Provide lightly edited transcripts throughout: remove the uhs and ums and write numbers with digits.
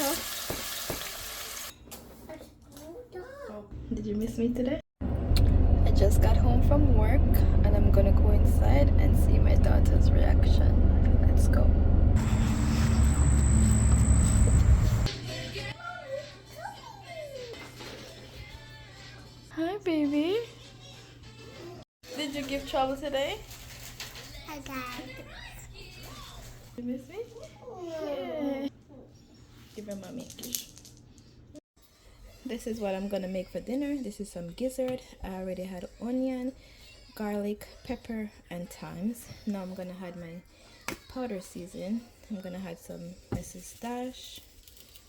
cook. Did you miss me today? I just got home from work and I'm gonna go inside and see my daughter's reaction. Let's go. Hi, baby. Did you give trouble today? I got You miss me? Yeah. Give her mommy a kiss. This is what I'm gonna make for dinner. This is some gizzard. I already had onion, garlic, pepper, and thymes. Now I'm gonna add my powder season. I'm gonna add some Mrs. Dash.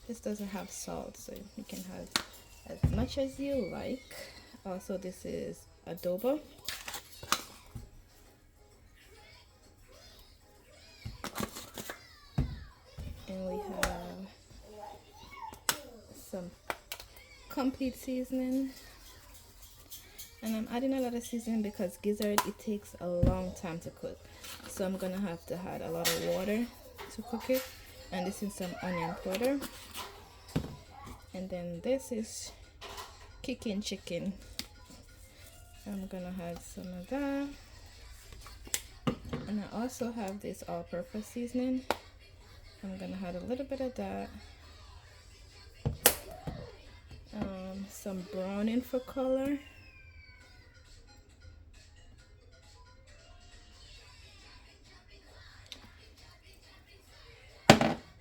This doesn't have salt, so you can have as much as you like. Also, this is adobo. And we have some complete seasoning. And I'm adding a lot of seasoning because gizzard, it takes a long time to cook. So I'm gonna have to add a lot of water to cook it. And this is some onion powder. And then this is kicking chicken. I'm gonna add some of that. And I also have this all-purpose seasoning. I'm gonna add a little bit of that. Some browning for color.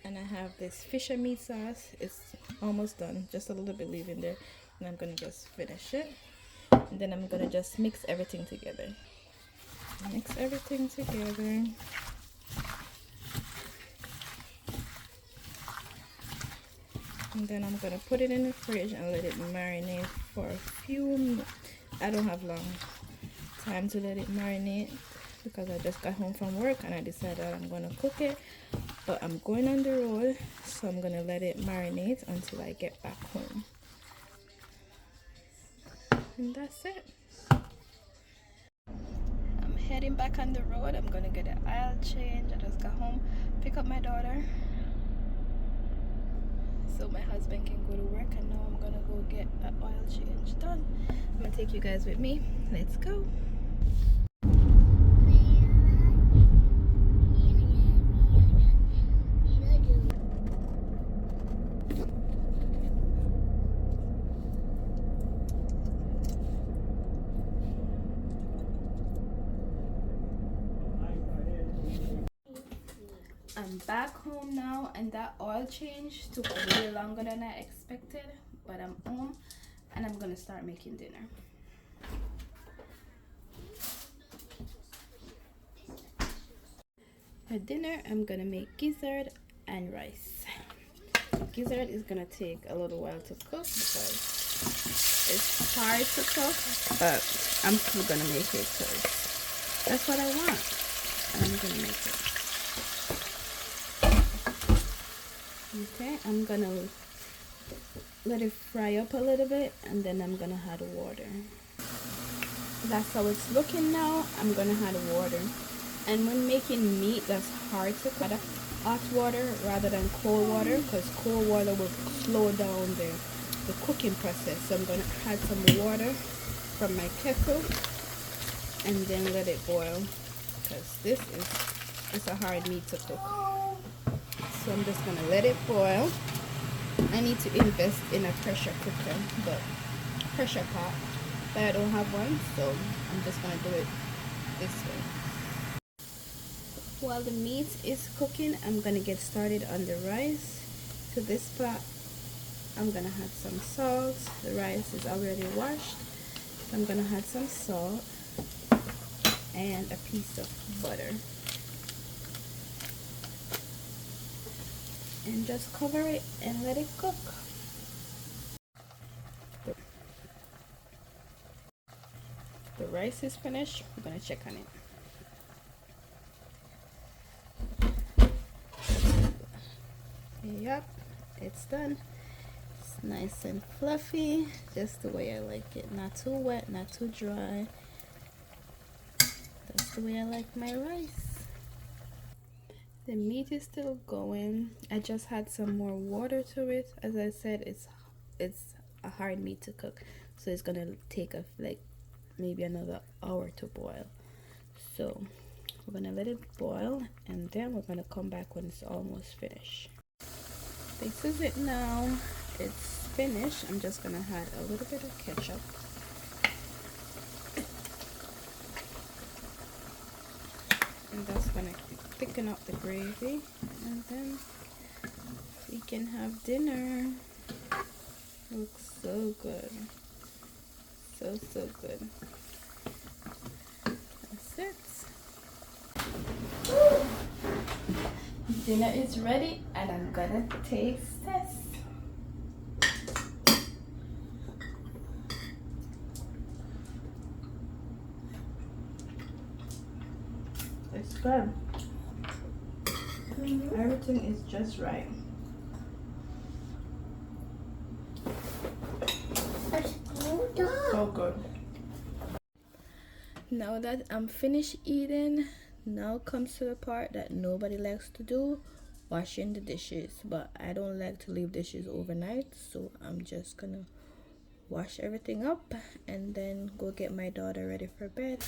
And I have this fisher meat sauce. It's almost done, just a little bit leaving there, and I'm gonna just finish it. And then I'm gonna just mix everything together. Mix everything together. And then I'm gonna put it in the fridge and let it marinate for a few minutes. I don't have long time to let it marinate because I just got home from work and I decided I'm gonna cook it. But I'm going on the road, so I'm gonna let it marinate until I get back home. And that's it. I'm heading back on the road. I'm gonna get an oil change. I just got home, pick up my daughter, so my husband can go to work, and now I'm gonna go get an oil change done. I'm gonna take you guys with me. Let's go. I'm back home now, and that oil change took way longer than I expected, but I'm home and I'm gonna start making dinner. For dinner, I'm gonna make gizzard and rice. Gizzard is gonna take a little while to cook because it's hard to cook, but I'm still gonna make it because that's what I want, and I'm gonna make it. Okay, I'm gonna let it fry up a little bit, and then I'm gonna add water. That's how it's looking now. I'm gonna add water. And when making meat that's hard to cook, hot water rather than cold water, because cold water will slow down the cooking process. So I'm gonna add some water from my kettle and then let it boil, because it's a hard meat to cook. So I'm just gonna let it boil. I need to invest in a pressure cooker, but pressure pot, but I don't have one, so I'm just gonna do it this way. While the meat is cooking, I'm gonna get started on the rice. To this pot, I'm gonna add some salt. The rice is already washed, so I'm gonna add some salt and a piece of butter. And just cover it and let it cook. The rice is finished. I'm gonna check on it. Yep, it's done. It's nice and fluffy, just the way I like it. Not too wet, not too dry. That's the way I like my rice. The meat is still going. I just had some more water to it. As I said, it's a hard meat to cook, so it's gonna take a like maybe another hour to boil. So we're gonna let it boil, and then we're gonna come back when it's almost finished. This is it now. It's finished. I'm just gonna add a little bit of ketchup. And that's gonna thicken up the gravy, and then we can have dinner. Looks so good. So good. That's it. Dinner is ready, and I'm gonna taste test. It's good. Everything is just right. So good. Now that I'm finished eating, now comes to the part that nobody likes to do, washing the dishes. But I don't like to leave dishes overnight, so I'm just gonna wash everything up and then go get my daughter ready for bed.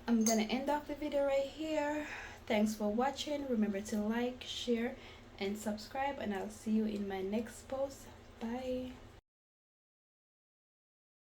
I'm gonna end off the video right here. Thanks for watching. Remember to like, share, and subscribe, and I'll see you in my next post. Bye.